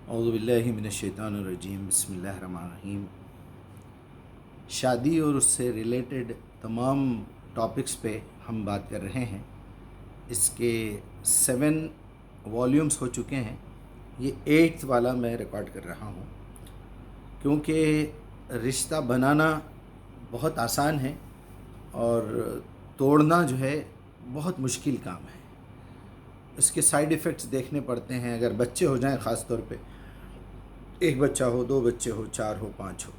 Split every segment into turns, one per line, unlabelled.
اعوذ باللہ من الشیطان الرجیم، بسم اللہ الرحمن الرحیم۔ شادی اور اس سے ریلیٹڈ تمام ٹاپکس پہ ہم بات کر رہے ہیں۔ اس کے 7 والیومز ہو چکے ہیں، یہ 8th والا میں ریکارڈ کر رہا ہوں، کیونکہ رشتہ بنانا بہت آسان ہے اور توڑنا جو ہے بہت مشکل کام ہے۔ اس کے سائیڈ ایفیکٹس دیکھنے پڑتے ہیں، اگر بچے ہو جائیں خاص طور پہ، ایک بچہ ہو، 2 بچے ہو، 4 ہو، 5 ہو،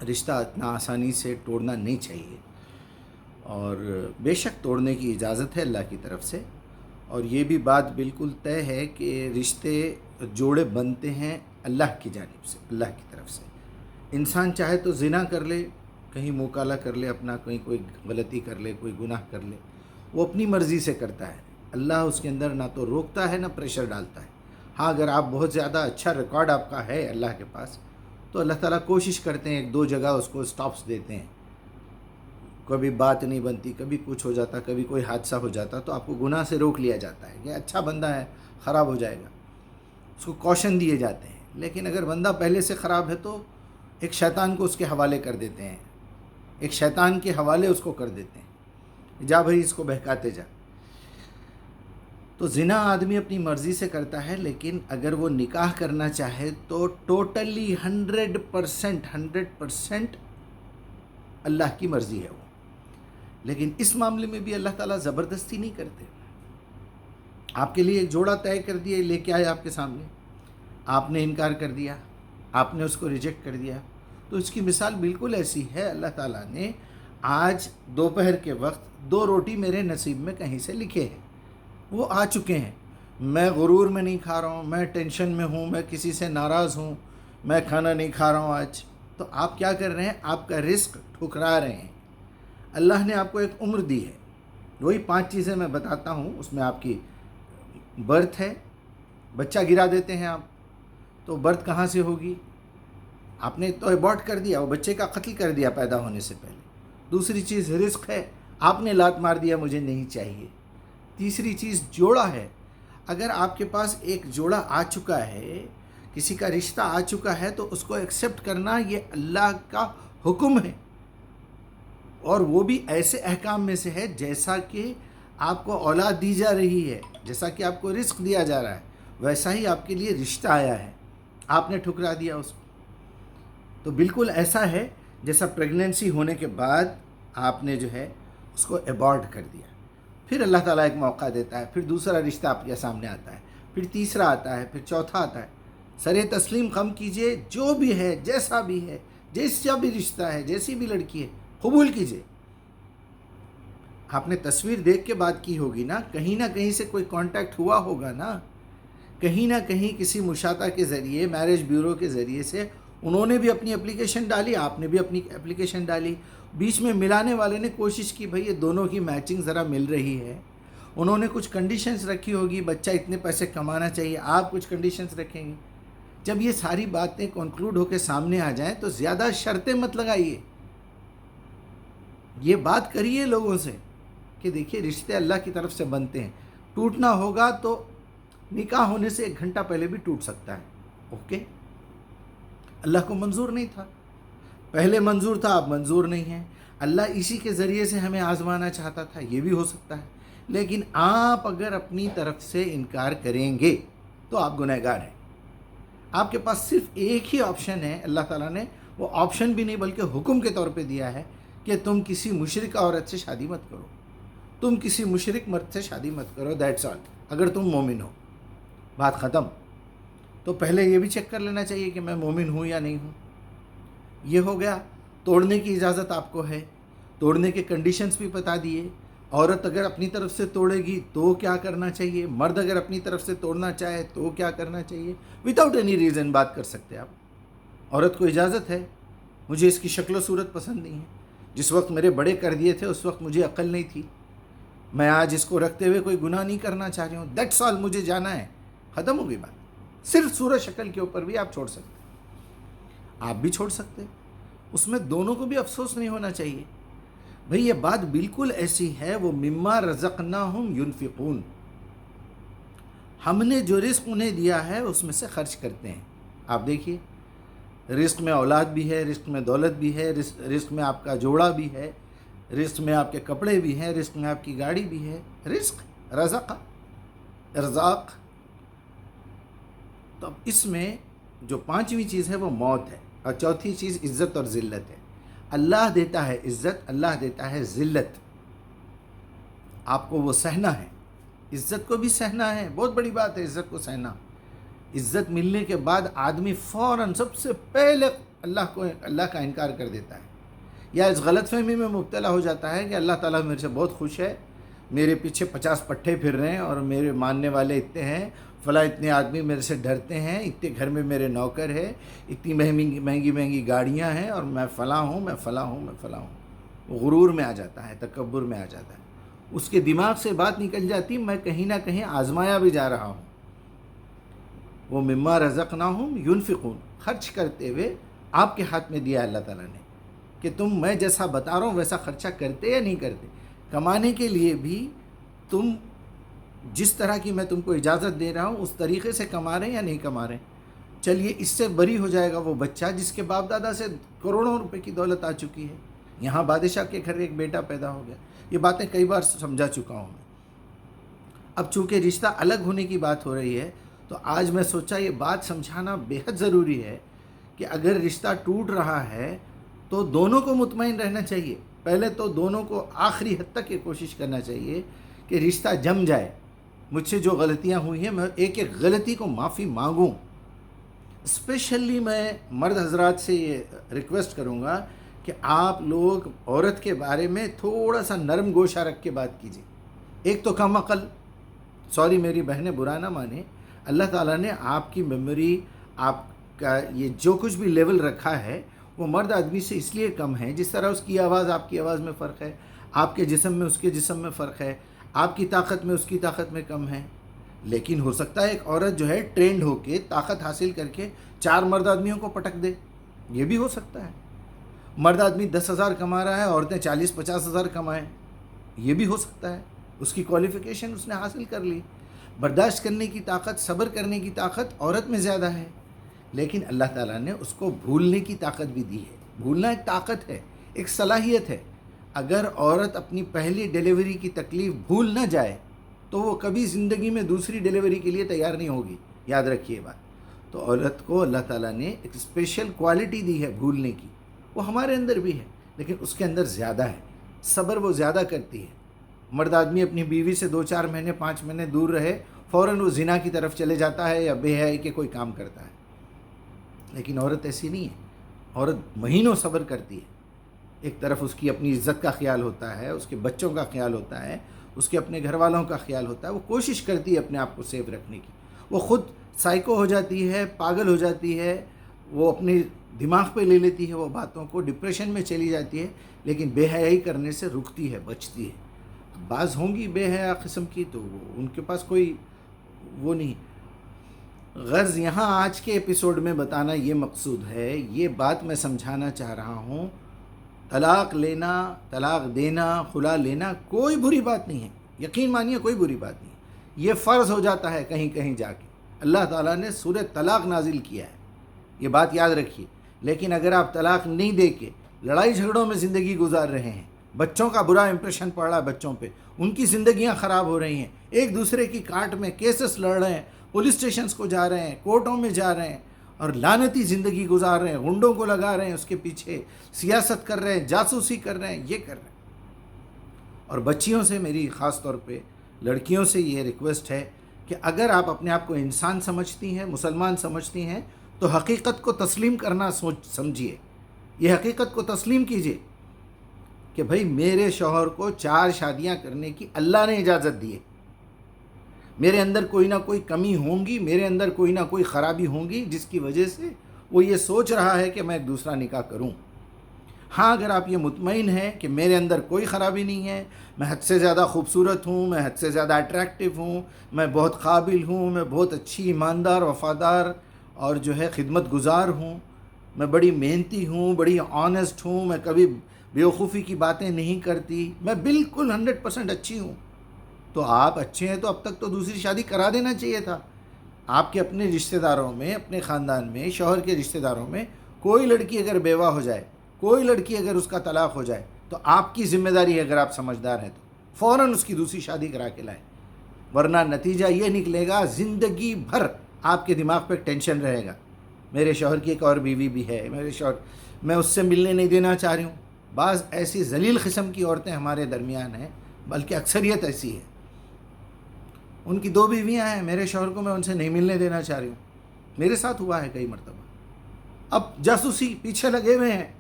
رشتہ اتنا آسانی سے توڑنا نہیں چاہیے۔ اور بے شک توڑنے کی اجازت ہے اللہ کی طرف سے، اور یہ بھی بات بالکل طے ہے کہ رشتے جوڑے بنتے ہیں اللہ کی جانب سے، اللہ کی طرف سے۔ انسان چاہے تو زنا کر لے، کہیں منہ کالا کر لے اپنا، کہیں کوئی غلطی کر لے، کوئی گناہ کر لے، وہ اپنی مرضی سے کرتا ہے، اللہ اس کے اندر نہ تو روکتا ہے نہ پریشر ڈالتا ہے۔ ہاں، اگر آپ بہت زیادہ اچھا ریکارڈ آپ کا ہے اللہ کے پاس، تو اللہ تعالیٰ کوشش کرتے ہیں 1-2 جگہ اس کو سٹاپس دیتے ہیں، کبھی بات نہیں بنتی، کبھی کچھ ہو جاتا، کبھی کوئی حادثہ ہو جاتا، تو آپ کو گناہ سے روک لیا جاتا ہے کہ اچھا بندہ ہے، خراب ہو جائے گا، اس کو کوشن دیے جاتے ہیں۔ لیکن اگر بندہ پہلے سے خراب ہے تو ایک شیطان کو اس کے حوالے کر دیتے ہیں، ایک شیطان کے حوالے اس کو کر دیتے ہیں، جا بھائی اس کو بہکاتے جا۔ تو زنا آدمی اپنی مرضی سے کرتا ہے، لیکن اگر وہ نکاح کرنا چاہے تو ٹوٹلی 100% اللہ کی مرضی ہے وہ۔ لیکن اس معاملے میں بھی اللہ تعالیٰ زبردستی نہیں کرتے۔ آپ کے لیے ایک جوڑا طے کر دیا، لے کے آئے آپ کے سامنے، آپ نے انکار کر دیا، آپ نے اس کو ریجیکٹ کر دیا، تو اس کی مثال بالکل ایسی ہے۔ اللہ تعالیٰ نے آج دوپہر کے وقت 2 روٹی میرے نصیب میں کہیں سے لکھے ہیں، وہ آ چکے ہیں، میں غرور میں نہیں کھا رہا ہوں، میں ٹینشن میں ہوں، میں کسی سے ناراض ہوں، میں کھانا نہیں کھا رہا ہوں آج، تو آپ کیا کر رہے ہیں؟ آپ کا رزق ٹھکرا رہے ہیں۔ اللہ نے آپ کو ایک عمر دی ہے، وہی 5 چیزیں میں بتاتا ہوں، اس میں آپ کی برتھ ہے، بچہ گرا دیتے ہیں آپ، تو برتھ کہاں سے ہوگی؟ آپ نے تو ابورٹ کر دیا، وہ بچے کا قتل کر دیا پیدا ہونے سے پہلے۔ دوسری چیز رزق ہے، آپ نے لات مار دیا مجھے نہیں چاہیے۔ تیسری چیز جوڑا ہے، اگر آپ کے پاس ایک جوڑا آ چکا ہے، کسی کا رشتہ آ چکا ہے، تو اس کو ایکسیپٹ کرنا یہ اللہ کا حکم ہے، اور وہ بھی ایسے احکام میں سے ہے جیسا کہ آپ کو اولاد دی جا رہی ہے، جیسا کہ آپ کو رزق دیا جا رہا ہے، ویسا ہی آپ کے لیے رشتہ آیا ہے، آپ نے ٹھکرا دیا اس کو۔ تو بالکل ایسا ہے جیسا پریگننسی ہونے کے بعد آپ نے جو ہے اس کو ابورٹ کر دیا، پھر اللہ تعالیٰ ایک موقع دیتا ہے، پھر دوسرا رشتہ آپ کے سامنے آتا ہے، پھر تیسرا آتا ہے، پھر چوتھا آتا ہے۔ سر تسلیم خم کیجئے، جو بھی ہے، جیسا بھی ہے، جیسا بھی رشتہ ہے، جیسی بھی لڑکی ہے، قبول کیجئے۔ آپ نے تصویر دیکھ کے بات کی ہوگی نا، کہیں نہ کہیں سے کوئی کانٹیکٹ ہوا ہوگا نا، کہیں نہ کہیں کسی مشاطہ کے ذریعے، میرج بیورو کے ذریعے سے انہوں نے بھی اپنی اپلیکیشن ڈالی، آپ نے بھی اپنی اپلیکیشن ڈالی، بیچ میں ملانے والے نے کوشش کی بھئی یہ دونوں کی میچنگ ذرا مل رہی ہے، انہوں نے کچھ کنڈیشنز رکھی ہوگی، بچہ اتنے پیسے کمانا چاہیے، آپ کچھ کنڈیشنز رکھیں گے۔ جب یہ ساری باتیں کنکلوڈ ہو کے سامنے آ جائیں تو زیادہ شرطیں مت لگائیے، یہ بات کریے لوگوں سے کہ دیکھیے رشتے اللہ کی طرف سے بنتے ہیں، ٹوٹنا ہوگا تو نکاح ہونے سے 1 گھنٹہ پہلے بھی ٹوٹ سکتا ہے، اوکے؟ اللہ کو منظور نہیں تھا، پہلے منظور تھا، اب منظور نہیں ہے، اللہ اسی کے ذریعے سے ہمیں آزمانا چاہتا تھا، یہ بھی ہو سکتا ہے۔ لیکن آپ اگر اپنی طرف سے انکار کریں گے تو آپ گنہگار ہیں۔ آپ کے پاس صرف ایک ہی آپشن ہے، اللہ تعالیٰ نے وہ آپشن بھی نہیں بلکہ حکم کے طور پہ دیا ہے کہ تم کسی مشرک عورت سے شادی مت کرو، تم کسی مشرک مرد سے شادی مت کرو، دیٹس آل، اگر تم مومن ہو، بات ختم۔ تو پہلے یہ بھی چیک کر لینا چاہیے کہ میں مومن ہوں یا نہیں ہوں۔ یہ ہو گیا، توڑنے کی اجازت آپ کو ہے، توڑنے کے کنڈیشنز بھی بتا دیے، عورت اگر اپنی طرف سے توڑے گی تو کیا کرنا چاہیے، مرد اگر اپنی طرف سے توڑنا چاہے تو کیا کرنا چاہیے، وداؤٹ اینی ریزن بات کر سکتے آپ۔ عورت کو اجازت ہے، مجھے اس کی شکل و صورت پسند نہیں ہے، جس وقت میرے بڑے کر دیے تھے اس وقت مجھے عقل نہیں تھی، میں آج اس کو رکھتے ہوئے کوئی گناہ نہیں کرنا چاہ رہی ہوں، دیٹس آل، مجھے جانا ہے، ختم ہو گئی بات۔ صرف صورت شکل کے اوپر بھی آپ چھوڑ سکتے، آپ بھی چھوڑ سکتے، اس میں دونوں کو بھی افسوس نہیں ہونا چاہیے۔ بھئی یہ بات بالکل ایسی ہے، وہ مما رزقناہم ینفقون، ہم نے جو رزق انہیں دیا ہے اس میں سے خرچ کرتے ہیں۔ آپ دیکھیے، رزق میں اولاد بھی ہے، رزق میں دولت بھی ہے، رزق میں آپ کا جوڑا بھی ہے، رزق میں آپ کے کپڑے بھی ہیں، رزق میں آپ کی گاڑی بھی ہے۔ رزق، رزق، ارزاق۔ تو اب اس میں جو پانچویں چیز ہے وہ موت ہے، اور چوتھی چیز عزت اور ذلت ہے۔ اللہ دیتا ہے عزت، اللہ دیتا ہے ذلت، آپ کو وہ سہنا ہے۔ عزت کو بھی سہنا ہے، بہت بڑی بات ہے عزت کو سہنا۔ عزت ملنے کے بعد آدمی فوراً سب سے پہلے اللہ کا انکار کر دیتا ہے، یا اس غلط فہمی میں مبتلا ہو جاتا ہے کہ اللہ تعالیٰ میرے سے بہت خوش ہے، میرے پیچھے 50 پٹھے پھر رہے ہیں اور میرے ماننے والے اتنے ہیں، فلاں اتنے آدمی میرے سے ڈرتے ہیں، اتنے گھر میں میرے نوکر ہے، اتنی مہنگی گاڑیاں ہیں، اور میں فلاں ہوں، میں فلاں ہوں، میں فلاں ہوں۔ وہ غرور میں آ جاتا ہے، تکبر میں آ جاتا ہے، اس کے دماغ سے بات نکل جاتی میں کہیں نہ کہیں آزمایا بھی جا رہا ہوں۔ وہ مما رزقناہم ینفقون، خرچ کرتے ہوئے آپ کے ہاتھ میں دیا اللہ تعالیٰ نے کہ تم میں جیسا بتا رہا ہوں ویسا خرچہ کرتے یا نہیں کرتے۔ کمانے کے لیے بھی تم جس طرح کی میں تم کو اجازت دے رہا ہوں اس طریقے سے کما رہے ہیں یا نہیں کما رہے ہیں۔ چلیے اس سے بری ہو جائے گا وہ بچہ جس کے باپ دادا سے کروڑوں روپے کی دولت آ چکی ہے، یہاں بادشاہ کے گھر ایک بیٹا پیدا ہو گیا۔ یہ باتیں کئی بار سمجھا چکا ہوں میں۔ اب چونکہ رشتہ الگ ہونے کی بات ہو رہی ہے تو آج میں سوچا یہ بات سمجھانا بے حد ضروری ہے کہ اگر رشتہ ٹوٹ رہا ہے تو دونوں کو مطمئن رہنا چاہیے۔ پہلے تو دونوں کو آخری حد تک یہ کوشش کرنا چاہیے کہ رشتہ جم جائے۔ مجھ سے جو غلطیاں ہوئی ہیں میں ایک ایک غلطی کو معافی مانگوں۔ اسپیشلی میں مرد حضرات سے یہ ریکویسٹ کروں گا کہ آپ لوگ عورت کے بارے میں تھوڑا سا نرم گوشہ رکھ کے بات کیجیے۔ ایک تو کم عقل، سوری میری بہنیں برا نہ مانیں، اللہ تعالیٰ نے آپ کی میموری، آپ کا یہ جو کچھ بھی لیول رکھا ہے وہ مرد آدمی سے اس لیے کم ہے، جس طرح اس کی آواز آپ کی آواز میں فرق ہے، آپ کے جسم میں اس کے جسم میں فرق ہے، آپ کی طاقت میں اس کی طاقت میں کم ہے۔ لیکن ہو سکتا ہے ایک عورت جو ہے ٹرینڈ ہو کے طاقت حاصل کر کے 4 مرد آدمیوں کو پٹک دے، یہ بھی ہو سکتا ہے۔ مرد آدمی 10,000 کما رہا ہے، عورتیں 40-50 ہزار کمائیں، یہ بھی ہو سکتا ہے۔ اس کی کوالیفیکیشن اس نے حاصل کر لی، برداشت کرنے کی طاقت، صبر کرنے کی طاقت عورت میں زیادہ ہے، لیکن اللہ تعالیٰ نے اس کو بھولنے کی طاقت بھی دی ہے۔ بھولنا ایک طاقت ہے، ایک صلاحیت ہے۔ اگر عورت اپنی پہلی ڈیلیوری کی تکلیف بھول نہ جائے تو وہ کبھی زندگی میں دوسری ڈیلیوری کے لیے تیار نہیں ہوگی، یاد رکھیے بات۔ تو عورت کو اللہ تعالیٰ نے ایک اسپیشل کوالٹی دی ہے بھولنے کی، وہ ہمارے اندر بھی ہے لیکن اس کے اندر زیادہ ہے، صبر وہ زیادہ کرتی ہے۔ مرد آدمی اپنی بیوی سے 2-4 مہینے 5 مہینے دور رہے، فوراً وہ زنا کی طرف چلے جاتا ہے یا بے حیائی کے کوئی کام کرتا ہے، لیکن عورت ایسی نہیں ہے۔ عورت مہینوں صبر کرتی ہے، ایک طرف اس کی اپنی عزت کا خیال ہوتا ہے، اس کے بچوں کا خیال ہوتا ہے، اس کے اپنے گھر والوں کا خیال ہوتا ہے، وہ کوشش کرتی ہے اپنے آپ کو سیف رکھنے کی۔ وہ خود سائیکو ہو جاتی ہے، پاگل ہو جاتی ہے، وہ اپنے دماغ پہ لے لیتی ہے وہ باتوں کو، ڈپریشن میں چلی جاتی ہے، لیکن بے حیائی کرنے سے رکتی ہے، بچتی ہے۔ بعض ہوں گی بے حیا قسم کی تو ان کے پاس کوئی وہ نہیں۔ غرض یہاں آج کے ایپیسوڈ میں بتانا یہ مقصود ہے، یہ بات میں سمجھانا چاہ رہا ہوں، طلاق لینا، طلاق دینا، خلا لینا کوئی بری بات نہیں ہے، یقین مانیے کوئی بری بات نہیں ہے۔ یہ فرض ہو جاتا ہے کہیں کہیں جا کے، اللہ تعالیٰ نے سورہ طلاق نازل کیا ہے، یہ بات یاد رکھیے۔ لیکن اگر آپ طلاق نہیں دے کے لڑائی جھگڑوں میں زندگی گزار رہے ہیں، بچوں کا برا امپریشن پڑ رہا ہے بچوں پہ، ان کی زندگیاں خراب ہو رہی ہیں، ایک دوسرے کی کاٹ میں کیسز لڑ رہے ہیں، پولیس اسٹیشنز کو جا رہے ہیں، کورٹوں میں جا رہے ہیں اور لعنتی زندگی گزار رہے ہیں، غنڈوں کو لگا رہے ہیں، اس کے پیچھے سیاست کر رہے ہیں، جاسوسی کر رہے ہیں، یہ کر رہے ہیں۔ اور بچیوں سے میری خاص طور پہ لڑکیوں سے یہ ریکویسٹ ہے کہ اگر آپ اپنے آپ کو انسان سمجھتی ہیں، مسلمان سمجھتی ہیں، تو حقیقت کو تسلیم کرنا سمجھیے، یہ حقیقت کو تسلیم کیجیے کہ بھئی میرے شوہر کو 4 شادیاں کرنے کی اللہ نے اجازت دی ہے، میرے اندر کوئی نہ کوئی کمی ہوں گی، میرے اندر کوئی نہ کوئی خرابی ہوں گی جس کی وجہ سے وہ یہ سوچ رہا ہے کہ میں ایک دوسرا نکاح کروں۔ ہاں اگر آپ یہ مطمئن ہیں کہ میرے اندر کوئی خرابی نہیں ہے، میں حد سے زیادہ خوبصورت ہوں، میں حد سے زیادہ اٹریکٹیو ہوں، میں بہت قابل ہوں، میں بہت اچھی ایماندار وفادار اور جو ہے خدمت گزار ہوں، میں بڑی محنتی ہوں، بڑی آنیسٹ ہوں، میں کبھی بیوقوفی کی باتیں نہیں کرتی، میں بالکل 100% اچھی ہوں، تو آپ اچھے ہیں تو اب تک تو دوسری شادی کرا دینا چاہیے تھا. آپ کے اپنے رشتہ داروں میں، اپنے خاندان میں، شوہر کے رشتہ داروں میں کوئی لڑکی اگر بیوہ ہو جائے، کوئی لڑکی اگر اس کا طلاق ہو جائے، تو آپ کی ذمہ داری ہے، اگر آپ سمجھدار ہیں تو فوراً اس کی دوسری شادی کرا کے لائیں. ورنہ نتیجہ یہ نکلے گا زندگی بھر آپ کے دماغ پہ ٹینشن رہے گا. میرے شوہر کی ایک اور بیوی بھی ہے، میرے شوہر، میں اس سے ملنے نہیں دینا چاہ رہی ہوں. بعض ایسی ذلیل قسم کی عورتیں ہمارے درمیان ہیں، بلکہ اکثریت ایسی ہے، ان کی 2 بیویاں ہیں، میرے شوہر کو میں ان سے نہیں ملنے دینا چاہ رہی ہوں. میرے ساتھ ہوا ہے کئی مرتبہ. اب جاسوسی پیچھے لگے ہوئے ہیں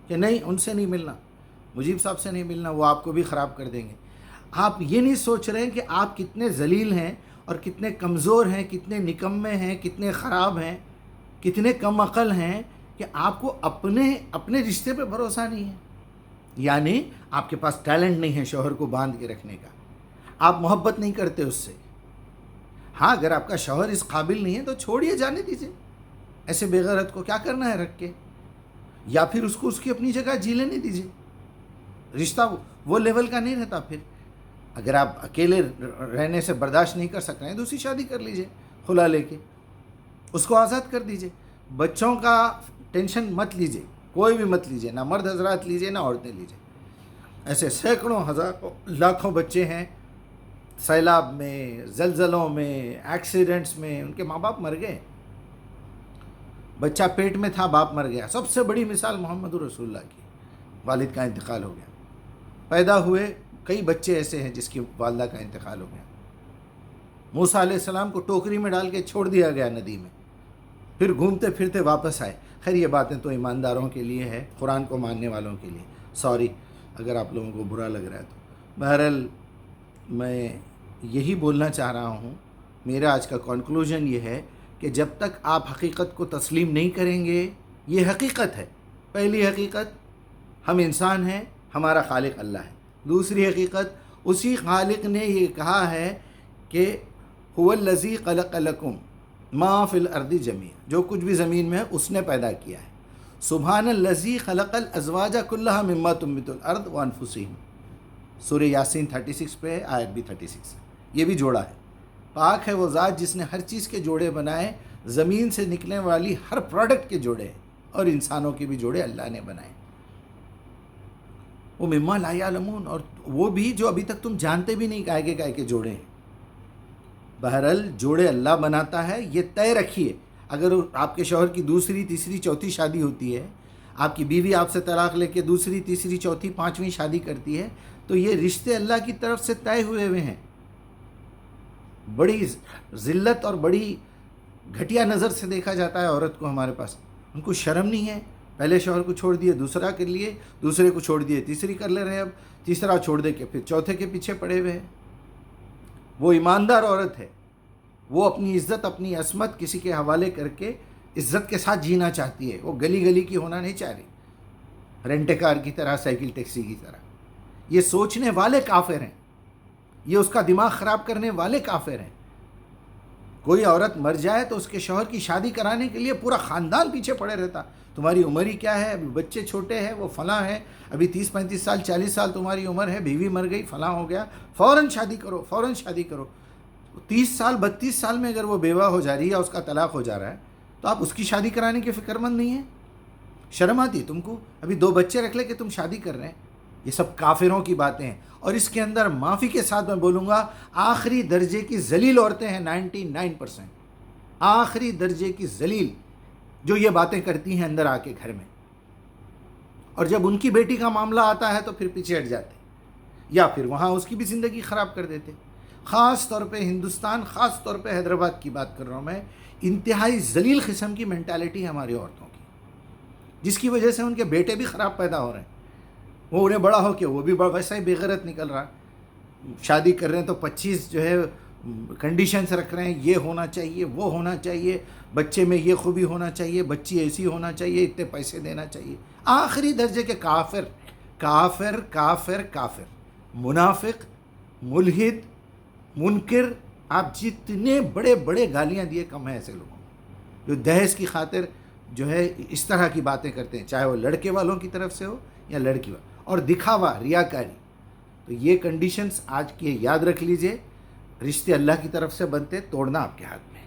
کہ نہیں ان سے نہیں ملنا، مجیب صاحب سے نہیں ملنا، وہ آپ کو بھی خراب کر دیں گے. آپ یہ نہیں سوچ رہے ہیں کہ آپ کتنے ذلیل ہیں اور کتنے کمزور ہیں، کتنے نکمے ہیں، کتنے خراب ہیں، کتنے کم عقل ہیں کہ آپ کو اپنے رشتے پہ بھروسہ نہیں ہے. یعنی آپ کے پاس ٹیلنٹ نہیں ہے شوہر کو باندھ کے رکھنے کا، آپ محبت نہیں کرتے اس سے. ہاں اگر آپ کا شوہر اس قابل نہیں ہے تو چھوڑیے، جانے دیجیے. ایسے بے غیرت کو کیا کرنا ہے رکھ کے؟ یا پھر اس کو اس کی اپنی جگہ جی لینے دیجیے. رشتہ وہ لیول کا نہیں رہتا. پھر اگر آپ اکیلے رہنے سے برداشت نہیں کر سک رہے ہیں، دوسری شادی کر لیجیے خلا لے کے، اس کو آزاد کر دیجیے. بچوں کا ٹینشن مت لیجیے، کوئی بھی مت لیجیے، نہ مرد حضرات لیجیے نہ عورتیں لیجیے. ایسے سینکڑوں ہزاروں لاکھوں بچے ہیں، سیلاب میں، زلزلوں میں، ایکسیڈنٹس میں ان کے ماں باپ مر گئے. بچہ پیٹ میں تھا، باپ مر گیا. سب سے بڑی مثال محمد رسول اللہ کی، والد کا انتقال ہو گیا. پیدا ہوئے کئی بچے ایسے ہیں جس کی والدہ کا انتقال ہو گیا. موسیٰ علیہ السلام کو ٹوکری میں ڈال کے چھوڑ دیا گیا ندی میں، پھر گھومتے پھرتے واپس آئے. خیر یہ باتیں تو ایمانداروں کے لیے ہے، قرآن کو ماننے والوں کے لیے. سوری اگر آپ لوگوں کو برا لگ رہا ہے تو. بہرحال میں یہی بولنا چاہ رہا ہوں، میرا آج کا کنکلوژن یہ ہے کہ جب تک آپ حقیقت کو تسلیم نہیں کریں گے، یہ حقیقت ہے. پہلی حقیقت، ہم انسان ہیں، ہمارا خالق اللہ ہے. دوسری حقیقت، اسی خالق نے یہ کہا ہے کہ هو الذی خلق لکم ما فی الارض جمیعا، جو کچھ بھی زمین میں ہے اس نے پیدا کیا ہے. سبحان الذی خلق الازواج کلھا مما تنبت الارض وانفسہم. سورہ یاسین 36 پہ ہے، آیت بھی 36 ہے. یہ بھی جوڑا ہے. پاک ہے وہ ذات جس نے ہر چیز کے جوڑے بنائے، زمین سے نکلنے والی ہر پروڈکٹ کے جوڑے، اور انسانوں کے بھی جوڑے اللہ نے بنائے. وہ مما لا یعلمون، اور وہ بھی جو ابھی تک تم جانتے بھی نہیں کائے کے جوڑے ہیں. بہرحال جوڑے اللہ بناتا ہے، یہ طے رکھیے. اگر آپ کے شوہر کی دوسری، تیسری، چوتھی شادی ہوتی ہے، آپ کی بیوی آپ سے طلاق لے کے دوسری، تیسری، چوتھی، پانچویں شادی کرتی ہے، تو یہ رشتے اللہ کی طرف سے طے ہوئے ہیں. بڑی ذلت اور بڑی گھٹیا نظر سے دیکھا جاتا ہے عورت کو ہمارے پاس. ان کو شرم نہیں ہے، پہلے شوہر کو چھوڑ دیے دوسرا کر لیے، دوسرے کو چھوڑ دیے تیسری کر لے رہے ہیں، اب تیسرا چھوڑ دے کے پھر چوتھے کے پیچھے پڑے ہوئے ہیں. وہ ایماندار عورت ہے، وہ اپنی عزت، اپنی عصمت کسی کے حوالے کر کے عزت کے ساتھ جینا چاہتی ہے. وہ گلی گلی کی ہونا نہیں چاہ رہی، رینٹ کار کی طرح، سائیکل ٹیکسی کی طرح. یہ سوچنے والے کافر ہیں، یہ اس کا دماغ خراب کرنے والے کافر ہیں. کوئی عورت مر جائے تو اس کے شوہر کی شادی کرانے کے لیے پورا خاندان پیچھے پڑے رہتا. تمہاری عمر ہی کیا ہے، ابھی بچے چھوٹے ہیں، وہ فلاں ہیں، ابھی 30-35 سال 40 سال تمہاری عمر ہے، بیوی مر گئی، فلاں ہو گیا، فوراً شادی کرو، فوراً شادی کرو. 30 سال 32 سال میں اگر وہ بیوہ ہو جا رہی ہے یا اس کا طلاق ہو جا رہا ہے تو آپ اس کی شادی کرانے کے فکر مند نہیں ہیں؟ شرم آتی ہے تم کو؟ ابھی 2 بچے رکھ لے کہ تم شادی کر رہے ہیں. یہ سب کافروں کی باتیں ہیں. اور اس کے اندر معافی کے ساتھ میں بولوں گا، آخری درجے کی ذلیل عورتیں ہیں 99%. آخری درجے کی ذلیل جو یہ باتیں کرتی ہیں اندر آ کے گھر میں، اور جب ان کی بیٹی کا معاملہ آتا ہے تو پھر پیچھے ہٹ جاتے، یا پھر وہاں اس کی بھی زندگی خراب کر دیتے. خاص طور پہ ہندوستان، خاص طور پہ حیدرآباد کی بات کر رہا ہوں میں. انتہائی ذلیل قسم کی مینٹالٹی ہے ہماری عورتوں کی، جس کی وجہ سے ان کے بیٹے بھی خراب پیدا ہو رہے ہیں. وہ انہیں بڑا ہو کے وہ بھی ویسا ہی بے غیرت نکل رہا. شادی کر رہے ہیں تو 25 جو ہے کنڈیشنز رکھ رہے ہیں، یہ ہونا چاہیے، وہ ہونا چاہیے، بچے میں یہ خوبی ہونا چاہیے، بچی ایسی ہونا چاہیے، اتنے پیسے دینا چاہیے. آخری درجے کے کافر کافر کافر کافر، منافق، ملحد، منکر. آپ جتنے بڑے بڑے گالیاں دیے کم ہیں ایسے لوگوں جو دہیز کی خاطر جو ہے اس طرح کی باتیں کرتے ہیں، چاہے وہ لڑکے والوں کی طرف سے ہو یا لڑکی والوں. اور دکھاوا، ریاکاری. تو یہ کنڈیشنز آج کی یاد رکھ لیجئے، رشتے اللہ کی طرف سے بنتے، توڑنا آپ کے ہاتھ میں ہے۔